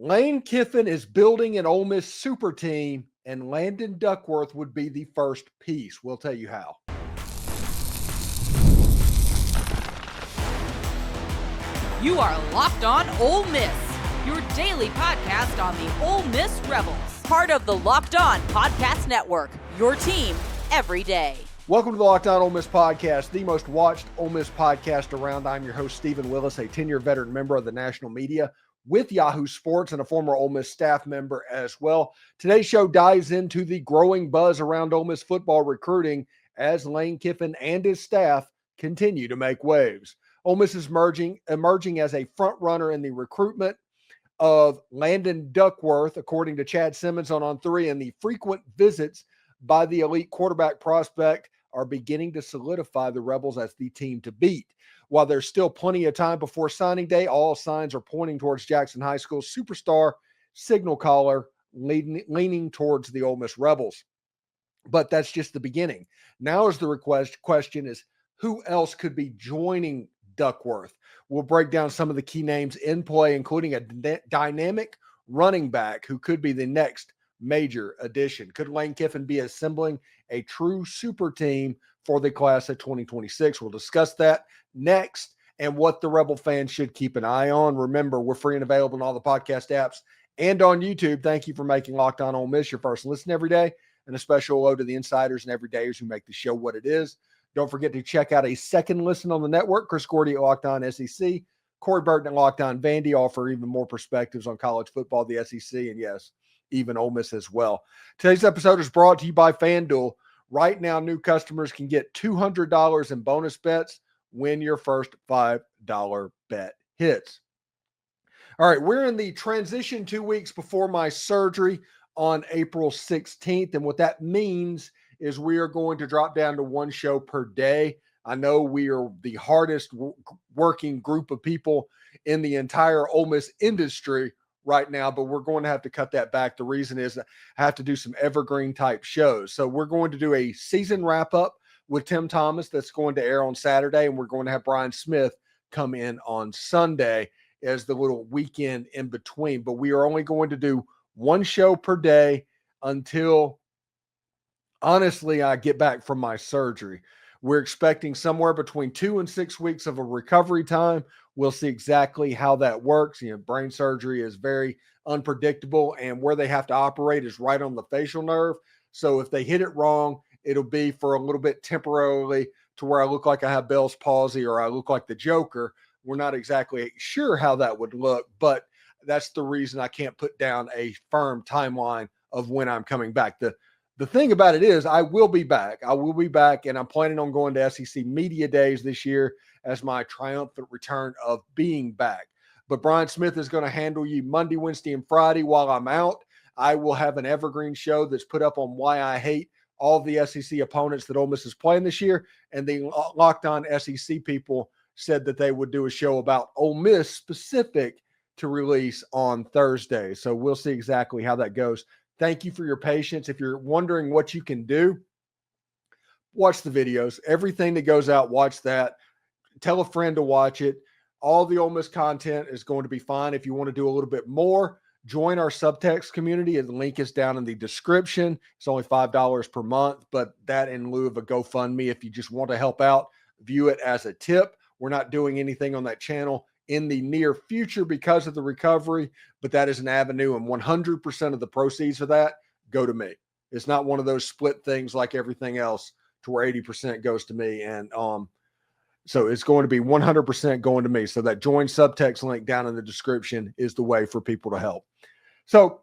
Lane Kiffin is building an Ole Miss super team, and Landon Duckworth would be the first piece. We'll tell you how. You are Locked On Ole Miss, your daily podcast on the Ole Miss Rebels. Part of the Locked On Podcast Network, your team every day. Welcome to the Locked On Ole Miss podcast, the most watched Ole Miss podcast around. I'm your host, Steven Willis, a 10-year veteran member of the national media with Yahoo Sports and a former Ole Miss staff member as well. Today's show dives into the growing buzz around Ole Miss football recruiting as Lane Kiffin and his staff continue to make waves. Ole Miss is emerging as a front runner in the recruitment of Landon Duckworth, according to Chad Simmons on On3, and the frequent visits by the elite quarterback prospect are beginning to solidify the Rebels as the team to beat. While there's still plenty of time before signing day, all signs are pointing towards Jackson High School's superstar signal caller leaning towards the Ole Miss Rebels. But that's just the beginning. Now is the question is, who else could be joining Duckworth? We'll break down some of the key names in play, including a dynamic running back who could be the next major addition. Could Lane Kiffin be assembling a true super team for the class of 2026? We'll discuss that next and what the Rebel fans should keep an eye on. Remember, we're free and available in all the podcast apps and on YouTube. Thank you for making Locked On Ole Miss your first listen every day, and a special hello to the insiders and everydayers who make the show what it is. Don't forget to check out a second listen on the network. Chris Gordy at Locked On SEC, Corey Burton at Locked On Vandy offer even more perspectives on college football, the SEC, and yes, even Ole Miss as well. Today's episode is brought to you by FanDuel. Right now, new customers can get $200 in bonus bets when your first $5 bet hits. All right, we're in the transition 2 weeks before my surgery on April 16th, and what that means is we are going to drop down to one show per day. I know we are the hardest working group of people in the entire Ole Miss industry right now, but we're going to have to cut that back. The reason is I have to do some evergreen type shows. So we're going to do a season wrap up with Tim Thomas that's going to air on Saturday, and we're going to have Brian Smith come in on Sunday as the little weekend in between. But we are only going to do one show per day until, honestly, I get back from my surgery. We're expecting somewhere between 2 and 6 weeks of a recovery time. We'll see exactly how that works. Brain surgery is very unpredictable, and where they have to operate is right on the facial nerve. So if they hit it wrong, it'll be for a little bit temporarily to where I look like I have Bell's palsy or I look like the Joker. We're not exactly sure how that would look, but that's the reason I can't put down a firm timeline of when I'm coming back. The thing about it is I will be back. And I'm planning on going to SEC Media Days this year as my triumphant return of being back. But Brian Smith is going to handle you Monday, Wednesday, and Friday while I'm out. I will have an evergreen show that's put up on why I hate all the SEC opponents that Ole Miss is playing this year. And the Locked On SEC people said that they would do a show about Ole Miss specific to release on Thursday. So we'll see exactly how that goes. Thank you for your patience. If you're wondering what you can do, watch the videos. Everything that goes out, watch that. Tell a friend to watch it. All the Ole Miss content is going to be fine. If you want to do a little bit more, join our subtext community. The link is down in the description. It's only $5 per month, but that in lieu of a GoFundMe. If you just want to help out, view it as a tip. We're not doing anything on that channel in the near future because of the recovery, but that is an avenue, and 100% of the proceeds of that go to me. It's not one of those split things like everything else to where 80% goes to me. And so it's going to be 100% going to me. So that join subtext link down in the description is the way for people to help. So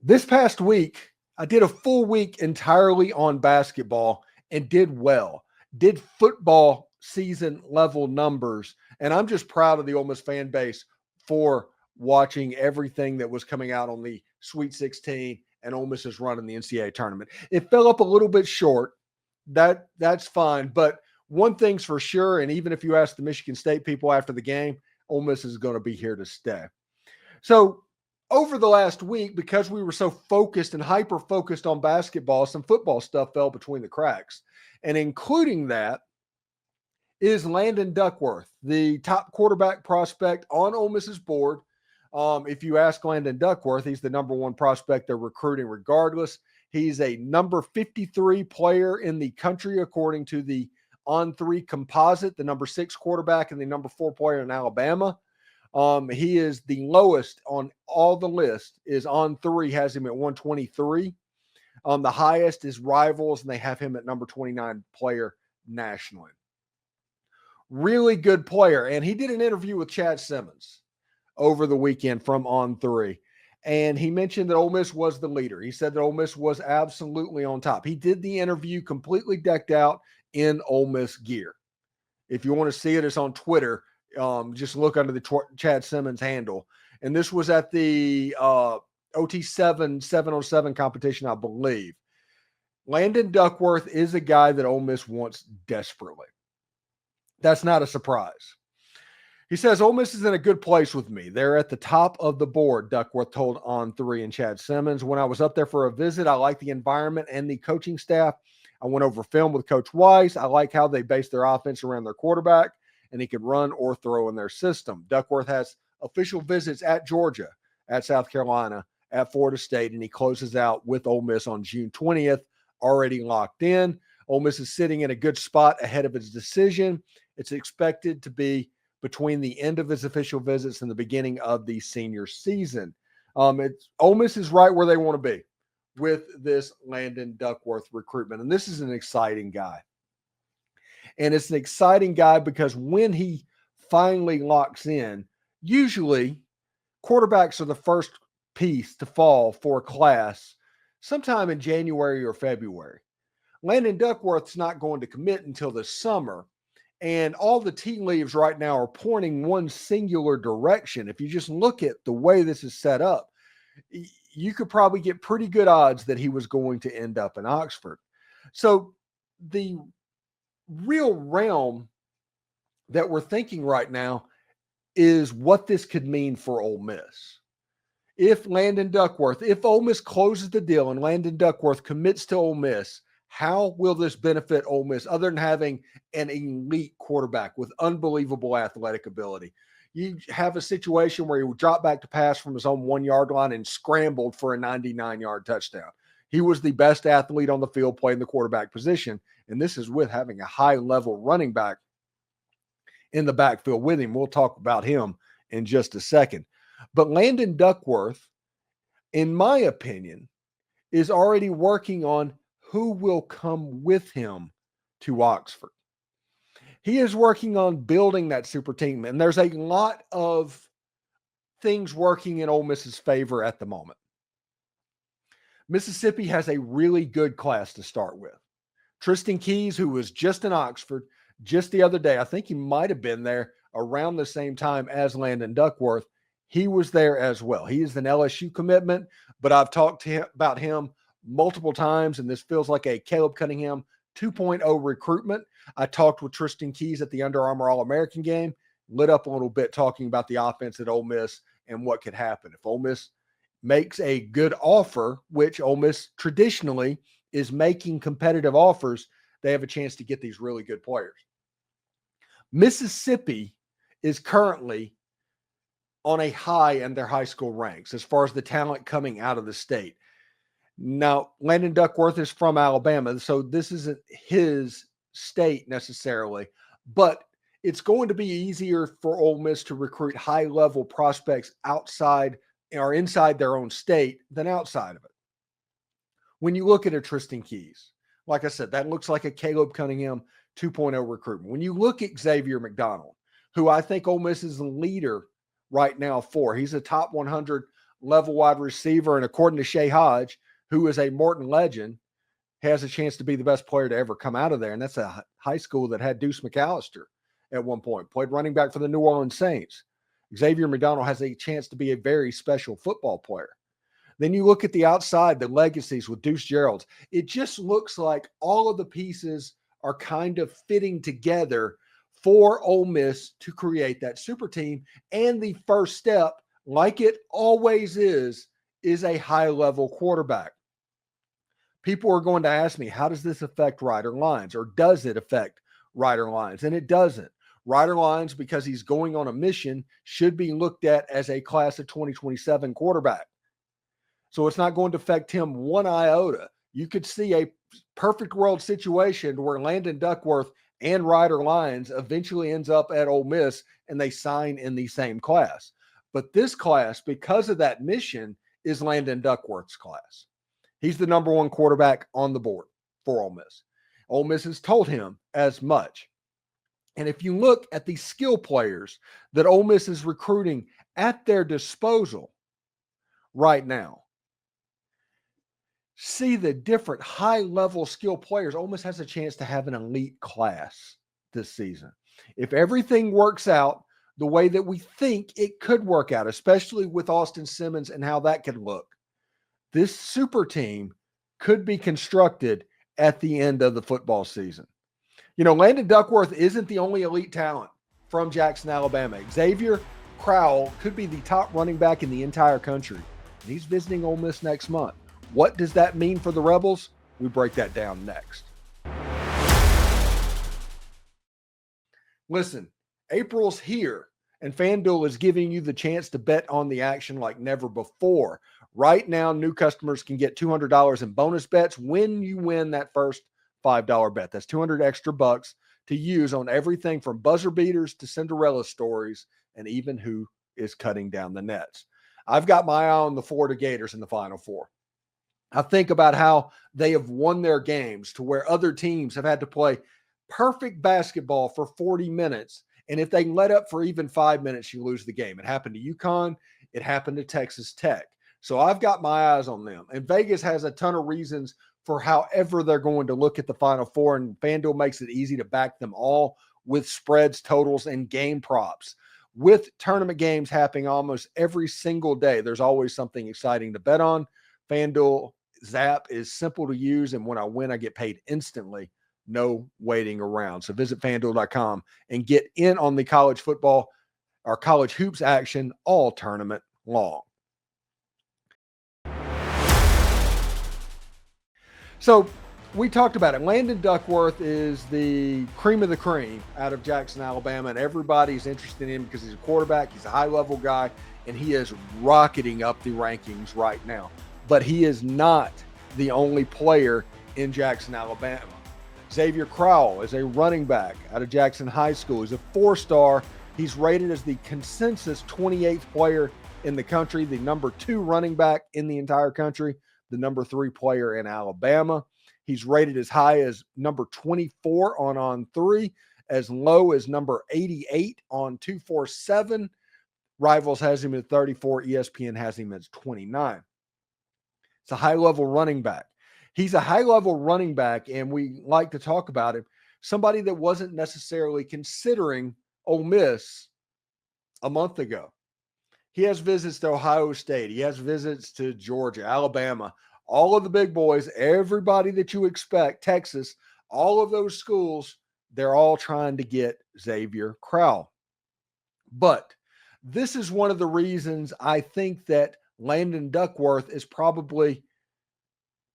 this past week, I did a full week entirely on basketball and did well. Did football season level numbers. And I'm just proud of the Ole Miss fan base for watching everything that was coming out on the Sweet 16 and Ole Miss's run in the NCAA tournament. It fell up a little bit short. That's fine. But one thing's for sure, and even if you ask the Michigan State people after the game, Ole Miss is going to be here to stay. So over the last week, because we were so focused and hyper-focused on basketball, some football stuff fell between the cracks. And including that is Landon Duckworth, the top quarterback prospect on Ole Miss's board. If you ask Landon Duckworth, he's the number one prospect they're recruiting regardless. He's a number 53 player in the country, according to the On3 composite, the number 6 quarterback and the number 4 player in Alabama. He is the lowest on all the list is On3, has him at 123. The highest is Rivals, and they have him at number 29 player nationally. Really good player. And he did an interview with Chad Simmons over the weekend from On3. And he mentioned that Ole Miss was the leader. He said that Ole Miss was absolutely on top. He did the interview completely decked out in Ole Miss gear. If you want to see it, it's on Twitter. Just look under the Chad Simmons handle. And this was at the OT7 707 competition, I believe. Landon Duckworth is a guy that Ole Miss wants desperately. That's not a surprise. He says, Ole Miss is in a good place with me. They're at the top of the board, Duckworth told On3 and Chad Simmons. When I was up there for a visit, I like the environment and the coaching staff. I went over film with Coach Weiss. I like how they base their offense around their quarterback, and he can run or throw in their system. Duckworth has official visits at Georgia, at South Carolina, at Florida State, and he closes out with Ole Miss on June 20th, already locked in. Ole Miss is sitting in a good spot ahead of his decision. It's expected to be between the end of his official visits and the beginning of the senior season. Ole Miss is right where they want to be with this Landon Duckworth recruitment. And this is an exciting guy. And it's an exciting guy because when he finally locks in, usually quarterbacks are the first piece to fall for a class sometime in January or February. Landon Duckworth's not going to commit until the summer. And all the tea leaves right now are pointing one singular direction. If you just look at the way this is set up, you could probably get pretty good odds that he was going to end up in Oxford. So the real realm that we're thinking right now is what this could mean for Ole Miss. If Landon Duckworth, if Ole Miss closes the deal and Landon Duckworth commits to Ole Miss, how will this benefit Ole Miss other than having an elite quarterback with unbelievable athletic ability? You have a situation where he would drop back to pass from his own 1 yard line and scrambled for a 99-yard touchdown. He was the best athlete on the field playing the quarterback position, and this is with having a high-level running back in the backfield with him. We'll talk about him in just a second. But Landon Duckworth, in my opinion, is already working on who will come with him to Oxford. He is working on building that super team, and there's a lot of things working in Ole Miss's favor at the moment. Mississippi has a really good class to start with. Tristen Keys, who was just in Oxford just the other day, I think he might have been there around the same time as Landon Duckworth. He was there as well. He is an LSU commitment, but I've talked to him about him multiple times, and this feels like a Caleb Cunningham 2.0 recruitment. I talked with Tristen Keys at the Under Armour All-American game, lit up a little bit talking about the offense at Ole Miss and what could happen. If Ole Miss makes a good offer, which Ole Miss traditionally is making competitive offers, they have a chance to get these really good players. Mississippi is currently on a high in their high school ranks as far as the talent coming out of the state. Now, Landon Duckworth is from Alabama, so this isn't his state necessarily, but it's going to be easier for Ole Miss to recruit high-level prospects outside or inside their own state than outside of it. When you look at a Tristen Keys, like I said, that looks like a Caleb Cunningham 2.0 recruitment. When you look at Ezavier McDonald, who I think Ole Miss is the leader right now for, he's a top 100 level wide receiver, and according to Shea Hodge, who is a Morton legend, has a chance to be the best player to ever come out of there. And that's a high school that had Deuce McAllister at one point, played running back for the New Orleans Saints. Ezavier McDonald has a chance to be a very special football player. Then you look at the outside, the legacies with Deuce Gerald. It just looks like all of the pieces are kind of fitting together for Ole Miss to create that super team. And the first step, like it always is a high-level quarterback. People are going to ask me, how does this affect Rider Lines, or does it affect Rider Lines? And it doesn't. Ryder Lyons, because he's going on a mission, should be looked at as a class of 2027 quarterback. So it's not going to affect him one iota. You could see a perfect world situation where Landon Duckworth and Ryder Lyons eventually ends up at Ole Miss and they sign in the same class. But this class, because of that mission, is Landon Duckworth's class. He's the number one quarterback on the board for Ole Miss. Ole Miss has told him as much. And if you look at the skill players that Ole Miss is recruiting at their disposal right now, see the different high-level skill players. Ole Miss has a chance to have an elite class this season. If everything works out the way that we think it could work out, especially with Austin Simmons and how that could look, this super team could be constructed at the end of the football season. You know, Landon Duckworth isn't the only elite talent from Jackson, Alabama. Ezavier Crowell could be the top running back in the entire country. And he's visiting Ole Miss next month. What does that mean for the Rebels? We break that down next. Listen, April's here, and FanDuel is giving you the chance to bet on the action like never before. Right now, new customers can get $200 in bonus bets when you win that first $5 bet. That's 200 extra bucks to use on everything from buzzer beaters to Cinderella stories and even who is cutting down the nets. I've got my eye on the Florida Gators in the Final Four. I think about how they have won their games to where other teams have had to play perfect basketball for 40 minutes. And if they let up for even 5 minutes, you lose the game. It happened to UConn. It happened to Texas Tech. So I've got my eyes on them. And Vegas has a ton of reasons for however they're going to look at the Final Four. And FanDuel makes it easy to back them all with spreads, totals, and game props. With tournament games happening almost every single day, there's always something exciting to bet on. FanDuel Zap is simple to use, and when I win, I get paid instantly. No waiting around. So visit FanDuel.com and get in on the college football or college hoops action all tournament long. So we talked about it. Landon Duckworth is the cream of the cream out of Jackson, Alabama, and everybody's interested in him because he's a quarterback, he's a high-level guy, and he is rocketing up the rankings right now. But he is not the only player in Jackson, Alabama. Ezavier Crowell is a running back out of Jackson High School. He's a 4-star. He's rated as the consensus 28th player in the country, the number 2 running back in the entire country, the number 3 player in Alabama. He's rated as high as number 24 on On3, as low as number 88 on 247. Rivals has him at 34. ESPN has him as 29. It's a high-level running back. He's a high-level running back, and we like to talk about him. Somebody that wasn't necessarily considering Ole Miss a month ago. He has visits to Ohio State. He has visits to Georgia, Alabama, all of the big boys, everybody that you expect, Texas, all of those schools, they're all trying to get Ezavier Crowell. But this is one of the reasons I think that Landon Duckworth is probably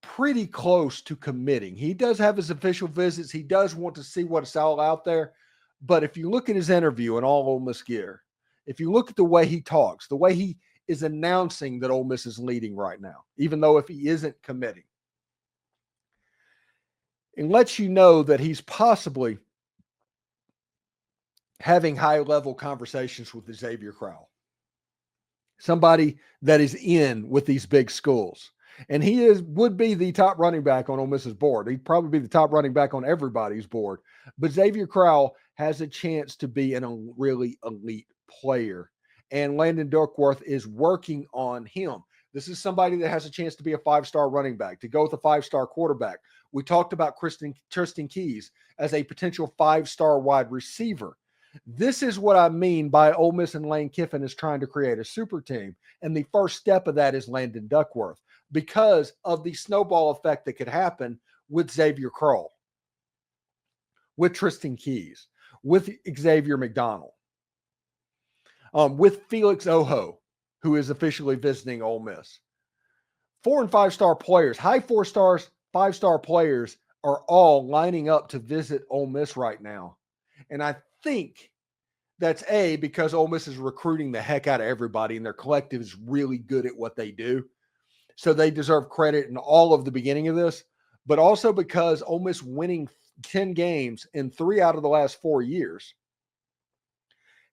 pretty close to committing. He does have his official visits. He does want to see what's all out there. But if you look at his interview in all Ole Miss gear, if you look at the way he talks, the way he is announcing that Ole Miss is leading right now, even though if he isn't committing, it lets you know that he's possibly having high-level conversations with Ezavier Crowell, somebody that is in with these big schools. And he would be the top running back on Ole Miss's board. He'd probably be the top running back on everybody's board. But Ezavier Crowell has a chance to be a really elite player. And Landon Duckworth is working on him. This is somebody that has a chance to be a 5-star running back, to go with a 5-star quarterback. We talked about Tristen Keys as a potential 5-star wide receiver. This is what I mean by Ole Miss and Lane Kiffin is trying to create a super team. And the first step of that is Landon Duckworth, because of the snowball effect that could happen with Ezavier Crowell, with Tristen Keys, with Xavier McDonald, with Felix Ojo, who is officially visiting Ole Miss. 4- and 5-star players, high 4 stars, 5-star players are all lining up to visit Ole Miss right now. And I think that's A, because Ole Miss is recruiting the heck out of everybody and their collective is really good at what they do. So they deserve credit in all of the beginning of this, but also because Ole Miss winning 10 games in 3 out of the last 4 years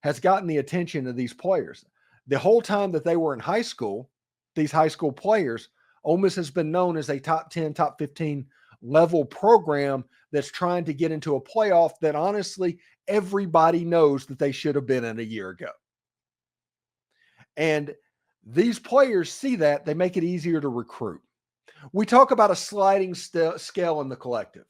has gotten the attention of these players. The whole time that they were in high school, these high school players, Ole Miss has been known as a top 10, top 15 level program that's trying to get into a playoff that honestly everybody knows that they should have been in a year ago. And these players see that, they make it easier to recruit. We talk about a sliding scale in the collective.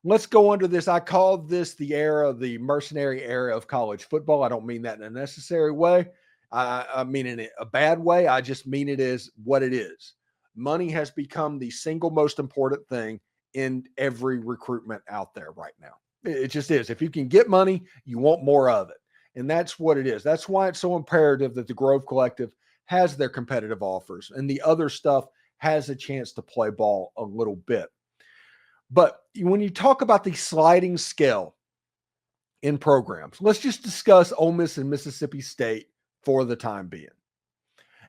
Let's go under this. I called this the era, the mercenary era of college football. I don't mean that in a necessary way. I mean in a bad way. I just mean it as what it is. Money has become the single most important thing in every recruitment out there right now. It just is. If you can get money, you want more of it. And that's what it is. That's why it's so imperative that the Grove Collective has their competitive offers and the other stuff has a chance to play ball a little bit. But when you talk about the sliding scale in programs, let's just discuss Ole Miss and Mississippi State for the time being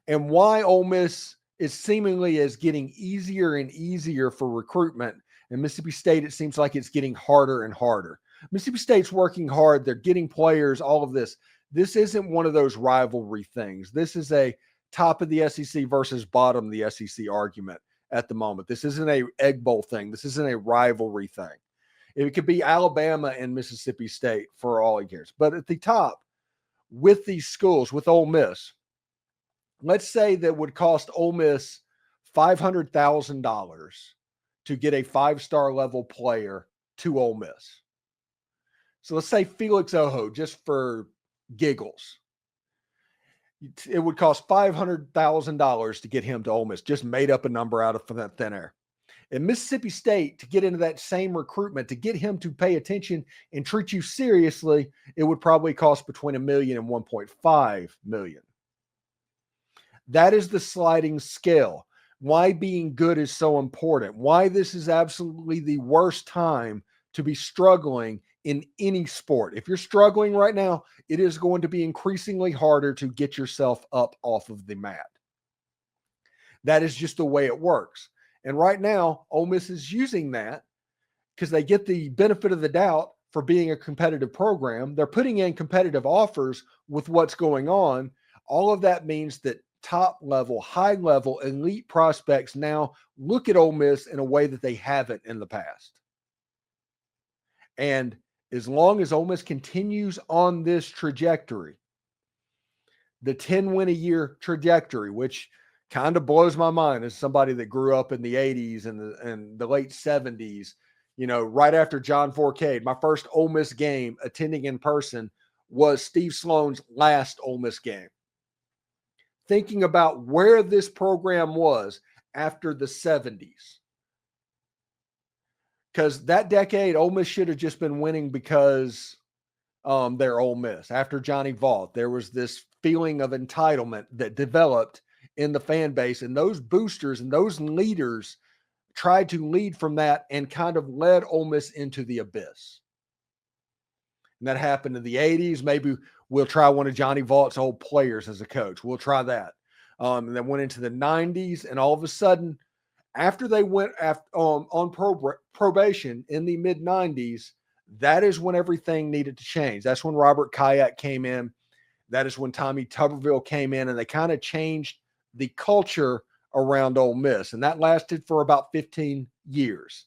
and why Ole Miss is seemingly is getting easier and easier for recruitment. And Mississippi State, it seems like it's getting harder and harder. Mississippi State's working hard. They're getting players, all of this. This isn't one of those rivalry things. This is a top of the SEC versus bottom of the SEC argument at the moment. This isn't a Egg Bowl thing. This isn't a rivalry thing. It could be Alabama and Mississippi State for all he cares. But at the top, with these schools, with Ole Miss, let's say that would cost Ole Miss $500,000 to get a 5-star level player to Ole Miss. So let's say Felix Ojo, just for giggles. It would cost $500,000 to get him to Ole Miss, just made up a number out of thin air. In Mississippi State, to get into that same recruitment, to get him to pay attention and treat you seriously, it would probably cost between $1 million and $1.5 million. That is the sliding scale. Why being good is so important. Why this is absolutely the worst time to be struggling in any sport. If you're struggling right now, it is going to be increasingly harder to get yourself up off of the mat. That is just the way it works. And right now, Ole Miss is using that because they get the benefit of the doubt for being a competitive program. They're putting in competitive offers with what's going on. All of that means that top level, high level, elite prospects now look at Ole Miss in a way that they haven't in the past. And as long as Ole Miss continues on this trajectory, the 10-win-a-year trajectory, which kind of blows my mind as somebody that grew up in the 80s and the late 70s, you know, right after John Forcade, my first Ole Miss game attending in person was Steve Sloan's last Ole Miss game. Thinking about where this program was after the 70s. Because that decade, Ole Miss should have just been winning because they're Ole Miss. After Johnny Vaught, there was this feeling of entitlement that developed in the fan base, and those boosters and those leaders tried to lead from that and kind of led Ole Miss into the abyss. And that happened in the 80s. Maybe we'll try one of Johnny Vaught's old players as a coach. We'll try that. And then went into the 90s, and all of a sudden, after they went on probation in the mid-90s, that is when everything needed to change. That's when Robert Kayak came in. That is when Tommy Tuberville came in, and they kind of changed the culture around Ole Miss, and that lasted for about 15 years.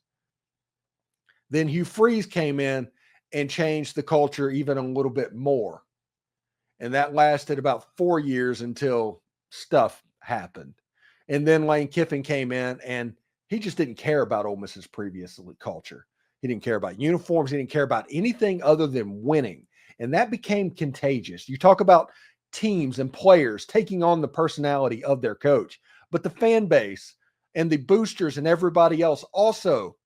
Then Hugh Freeze came in and changed the culture even a little bit more, and that lasted about 4 years until stuff happened. And then Lane Kiffin came in, and he just didn't care about Ole Miss's previous culture. He didn't care about uniforms. He didn't care about anything other than winning. And that became contagious. You talk about teams and players taking on the personality of their coach, but the fan base and the boosters and everybody else also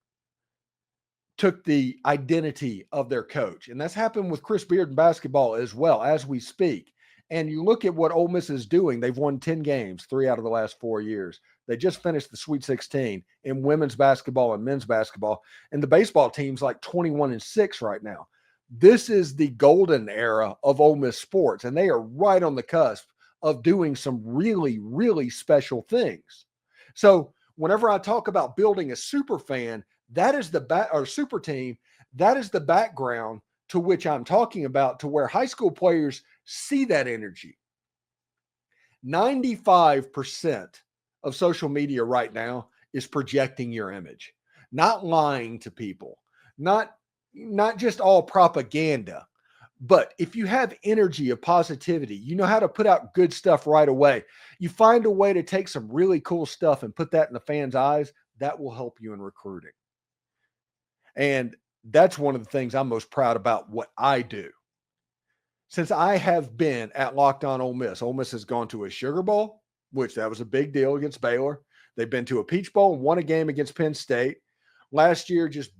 took the identity of their coach. And that's happened with Chris Beard in basketball as well as we speak. And you look at what Ole Miss is doing. They've won 10 games, 3 out of the last 4 years. They just finished the Sweet 16 in women's basketball and men's basketball. And the baseball team's like 21-6 right now. This is the golden era of Ole Miss sports, and they are right on the cusp of doing some really, really special things. So whenever I talk about building a super fan, that is or super team, that is the background to which I'm talking about, to where high school players see that energy. 95% of social media right now is projecting your image, not lying to people, not just all propaganda. But if you have energy of positivity, you know how to put out good stuff right away. You find a way to take some really cool stuff and put that in the fans' eyes, that will help you in recruiting. And that's one of the things I'm most proud about what I do. Since I have been at Locked On Ole Miss has gone to a Sugar Bowl, which that was a big deal against Baylor. They've been to a Peach Bowl and won a game against Penn State. Last year, just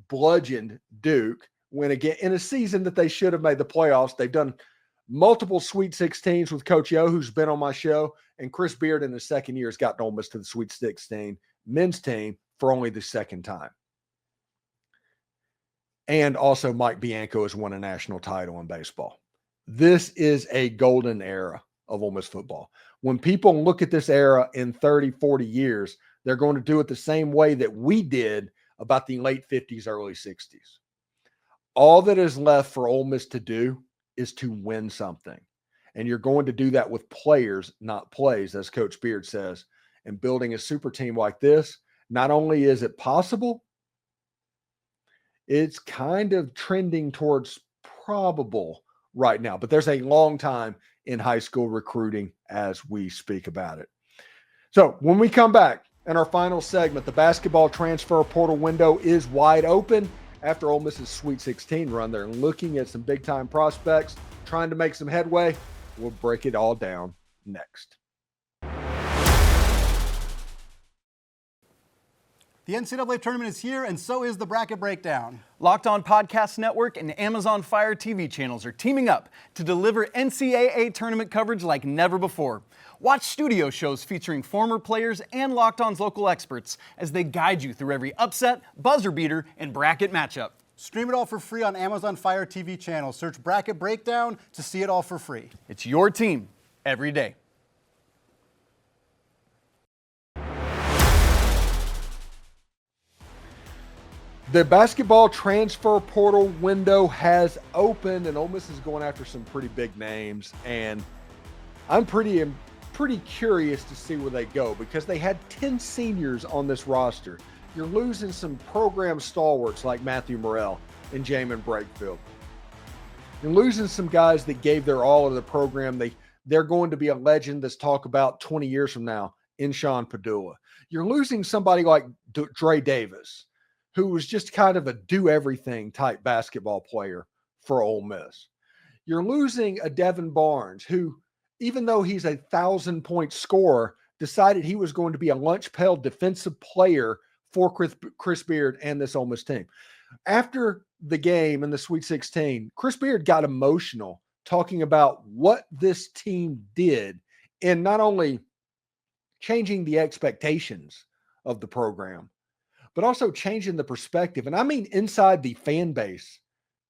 bludgeoned Duke. When again in a season that they should have made the playoffs. They've done multiple Sweet 16s with Coach Yo, who's been on my show, and Chris Beard in his second year has gotten Ole Miss to the Sweet 16 men's team for only the second time. And also Mike Bianco has won a national title in baseball. This is a golden era of Ole Miss football. When people look at this era in 30, 40 years, they're going to do it the same way that we did about the late 50s, early 60s. All that is left for Ole Miss to do is to win something. And you're going to do that with players, not plays, as Coach Beard says. And building a super team like this, not only is it possible, it's kind of trending towards probable right now. But there's a long time in high school recruiting as we speak about it. So when we come back in our final segment, the basketball transfer portal window is wide open. After Ole Miss's Sweet 16 run, they're looking at some big-time prospects, trying to make some headway. We'll break it all down next. The NCAA tournament is here, and so is the Bracket Breakdown. Locked On Podcast Network and Amazon Fire TV channels are teaming up to deliver NCAA tournament coverage like never before. Watch studio shows featuring former players and Locked On's local experts as they guide you through every upset, buzzer beater, and bracket matchup. Stream it all for free on Amazon Fire TV channel. Search Bracket Breakdown to see it all for free. It's your team every day. The basketball transfer portal window has opened, and Ole Miss is going after some pretty big names. And I'm pretty curious to see where they go, because they had 10 seniors on this roster. You're losing some program stalwarts like Matthew Morrell and Jamin Brakefield. You're losing some guys that gave their all to the program. They're going to be a legend that's talked about 20 years from now in Sean Padula. You're losing somebody like Dre Davis, who was just kind of a do-everything type basketball player for Ole Miss. You're losing a Devin Barnes, who, even though he's a 1,000-point scorer, decided he was going to be a lunch pail defensive player for Chris Beard and this Ole Miss team. After the game in the Sweet 16, Chris Beard got emotional talking about what this team did in not only changing the expectations of the program, but also changing the perspective. And I mean, inside the fan base,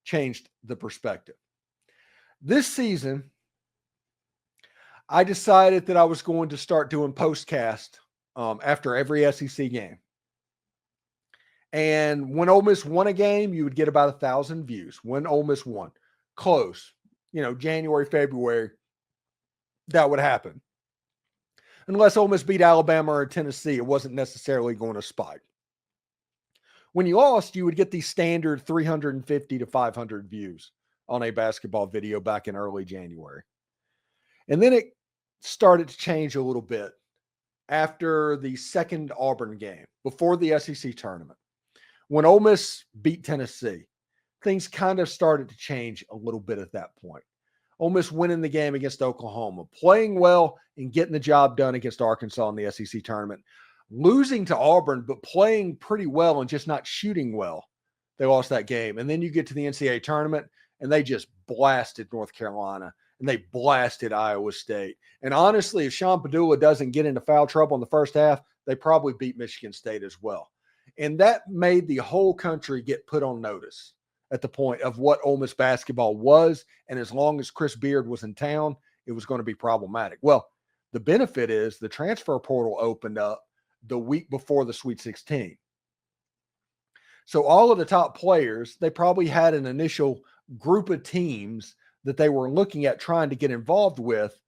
changed the perspective. This season, I decided that I was going to start doing postcast after every SEC game. And when Ole Miss won a game, you would get about 1,000 views. When Ole Miss won, close, January, February, that would happen. Unless Ole Miss beat Alabama or Tennessee, it wasn't necessarily going to spike. When you lost, you would get the standard 350 to 500 views on a basketball video back in early January. And then it started to change a little bit after the second Auburn game, before the SEC tournament. When Ole Miss beat Tennessee, things kind of started to change a little bit at that point. Ole Miss winning the game against Oklahoma, playing well and getting the job done against Arkansas in the SEC tournament. Losing to Auburn, but playing pretty well and just not shooting well. They lost that game. And then you get to the NCAA tournament, and they just blasted North Carolina, and they blasted Iowa State. And honestly, if Sean Padula doesn't get into foul trouble in the first half, they probably beat Michigan State as well. And that made the whole country get put on notice at the point of what Ole Miss basketball was. And as long as Chris Beard was in town, it was going to be problematic. Well, the benefit is the transfer portal opened up the week before the Sweet 16. So all of the top players, they probably had an initial group of teams that they were looking at trying to get involved with,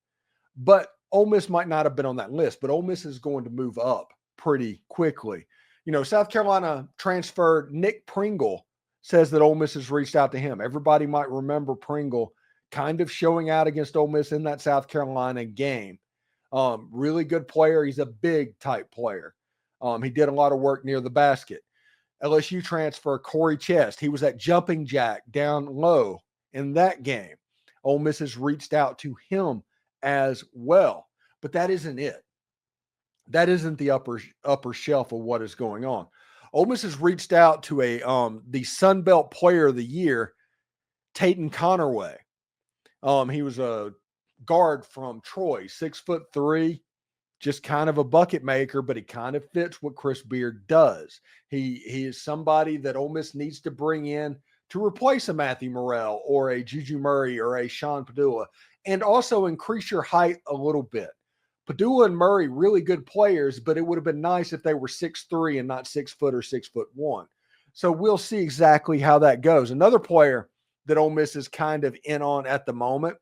but Ole Miss might not have been on that list, but Ole Miss is going to move up pretty quickly. You know, South Carolina transferred Nick Pringle says that Ole Miss has reached out to him. Everybody might remember Pringle kind of showing out against Ole Miss in that South Carolina game. Really good player. He's a big type player. He did a lot of work near the basket. LSU transfer Corey Chest. He was at jumping jack down low in that game. Ole Miss has reached out to him as well, but that isn't it. That isn't the upper shelf of what is going on. Ole Miss has reached out to the Sun Belt Player of the Year, Tayton Conorway. He was a guard from Troy, 6'3", just kind of a bucket maker, but he kind of fits what Chris Beard does. He is somebody that Ole Miss needs to bring in to replace a Matthew Morrell or a Juju Murray or a Sean Padula, and also increase your height a little bit. Padula and Murray, really good players, but it would have been nice if they were 6'3" and not 6 foot or 6'1". So we'll see exactly how that goes. Another player that Ole Miss is kind of in on at the moment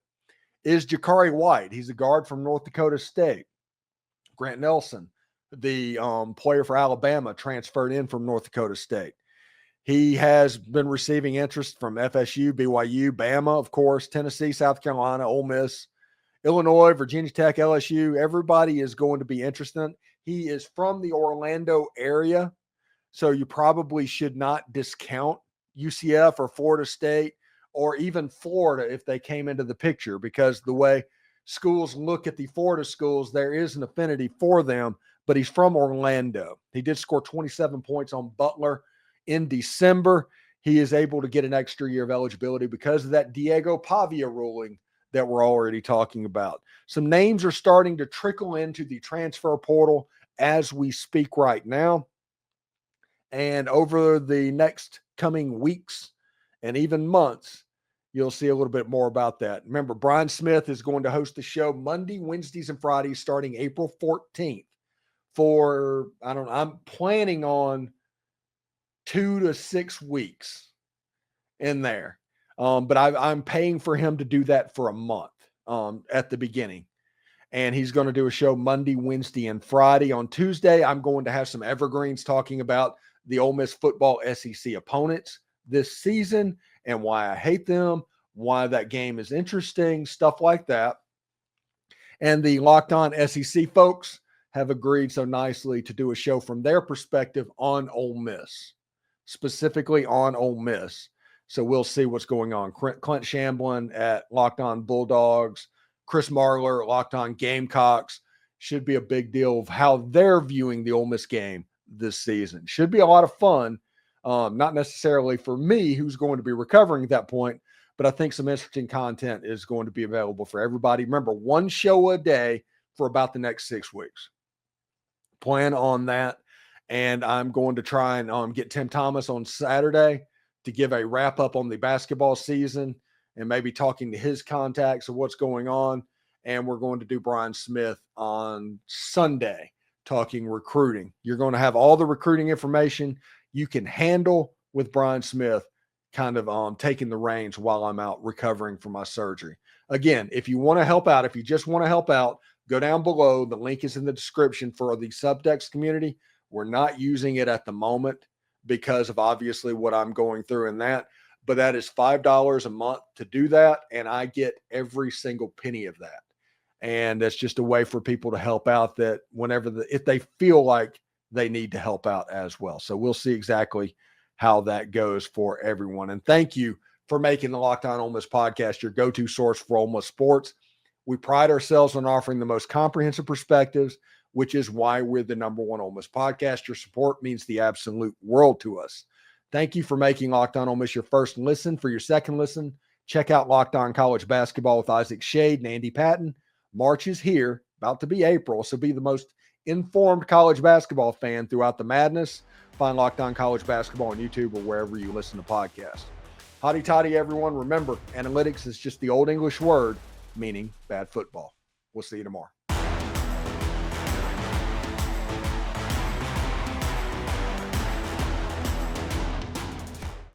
is Jakari White. He's a guard from North Dakota State. Grant Nelson, the player for Alabama, transferred in from North Dakota State. He has been receiving interest from FSU, BYU, Bama, of course, Tennessee, South Carolina, Ole Miss, Illinois, Virginia Tech, LSU. Everybody is going to be interested. He is from the Orlando area, so you probably should not discount UCF or Florida State or even Florida if they came into the picture, because the way schools look at the Florida schools, there is an affinity for them, but he's from Orlando. He did score 27 points on Butler in December. He is able to get an extra year of eligibility because of that Diego Pavia ruling that we're already talking about. Some names are starting to trickle into the transfer portal as we speak right now. And over the next coming weeks and even months, you'll see a little bit more about that. Remember, Brian Smith is going to host the show Monday, Wednesdays, and Fridays starting April 14th for, I'm planning on 2 to 6 weeks in there. But I'm paying for him to do that for a month at the beginning. And he's going to do a show Monday, Wednesday, and Friday. On Tuesday, I'm going to have some evergreens talking about the Ole Miss football SEC opponents this season and why I hate them, why that game is interesting, stuff like that. And the Locked On SEC folks have agreed so nicely to do a show from their perspective on Ole Miss, specifically on Ole Miss. So we'll see what's going on. Clint Shamblin at Locked On Bulldogs, Chris Marler at Locked On Gamecocks. Should be a big deal of how they're viewing the Ole Miss game this season. Should be a lot of fun. Not necessarily for me, who's going to be recovering at that point, but I think some interesting content is going to be available for everybody. Remember, one show a day for about the next 6 weeks. Plan on that. And I'm going to try and get Tim Thomas on Saturday to give a wrap up on the basketball season and maybe talking to his contacts of what's going on. And we're going to do Brian Smith on Sunday talking recruiting. You're going to have all the recruiting information you can handle with Brian Smith kind of taking the reins while I'm out recovering from my surgery. Again, if you want to help out, if you just want to help out, go down below. The link is in the description for the Subtext community. We're not using it at the moment because of obviously what I'm going through in that, but that is $5 a month to do that. And I get every single penny of that. And that's just a way for people to help out that whenever if they feel like they need to help out as well. So we'll see exactly how that goes for everyone. And thank you for making the Locked On Ole Miss podcast your go-to source for Ole Miss sports. We pride ourselves on offering the most comprehensive perspectives, which is why we're the #1 Ole Miss podcast. Your support means the absolute world to us. Thank you for making Locked On Ole Miss your first listen. For your second listen, check out Locked On College Basketball with Isaac Shade and Andy Patton. March is here, about to be April, so be the most informed college basketball fan throughout the madness. Find Locked On College Basketball on YouTube or wherever you listen to podcasts. Hotty toddy, everyone. Remember, analytics is just the old English word meaning bad football. We'll see you tomorrow.